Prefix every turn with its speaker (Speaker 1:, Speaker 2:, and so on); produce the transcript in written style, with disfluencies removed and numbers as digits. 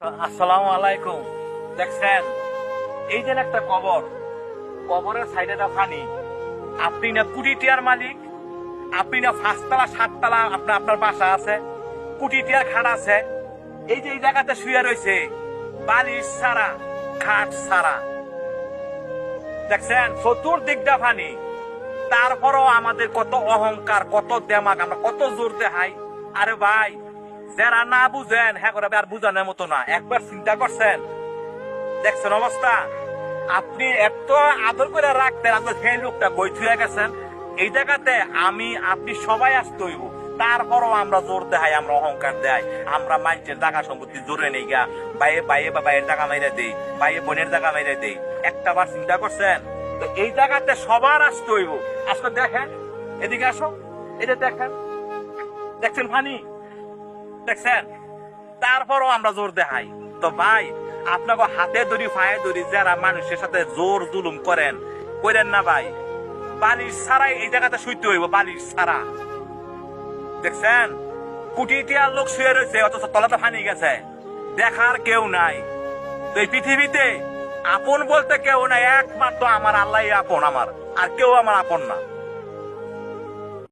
Speaker 1: আসসালামু আলাইকুম। দেখছেন এই যে একটা কবর, কবরের সাইডে একটা পানি। আপনি না কোটি টিয়ার মালিক, আপনি না পাঁচতলা সাততলা আপনার আপনার বাসা আছে, কোটি টিয়ার খাট আছে। এই যে এই জায়গাতে শুয়ে রয়েছে বালিশ ছাড়া, খাট ছাড়া। দেখছেন চতুর্দিকটা পানি। তারপরও আমাদের কত অহংকার, কত দেমাগ, আমরা কত জোর দেখাই। আরে ভাই, যারা না বুঝেন হ্যাঁ করে আর বুঝানোর মতো না। একবার চিন্তা করছেন, দেখছেন অবস্থা। আপনি এত আদর করে রাখতেন, আপনার সেই লোকটা বই থুয়ে গেছেন। এই জায়গাতে আমি আপনি সবাই আসতে হইব। তারপরও আমরা জোর দেখাই, আমরা অহংকার দেয়, আমরা মানুষের জায়গা সম্পত্তি জোরে নেই গা। বাইয়ে বাইয়ে বা বাইয়ের জায়গা মাইরে দেই, বাইয়ে বোনের জায়গা মাইরে দেই। একটা বার চিন্তা করছেন? তো এই জায়গাতে সবার আসতে হইব। আসলে দেখেন, এদিকে আসো, এটা দেখেন, দেখছেন পানি, দেখছেন। তারপরও আমরা জোর দেখাই। তো ভাই, আপনাকে হাতে ধরি পায়ে ধরি যারা মানুষের সাথে জোর জুলুম করেন, করেন না ভাই। বালিশ ছাড়াই এই জায়গাতে শুইতে হইব, বালিশ ছাড়া। দেখছেন কোটি টিয়ার লোক শুয়ে রয়েছে, অথচ তলাতে ফানি গেছে, দেখার কেউ নাই। তো এই পৃথিবীতে আপন বলতে কেউ নাই, একমাত্র আমার আল্লাহ আপন, আমার আর কেউ আমার আপন না।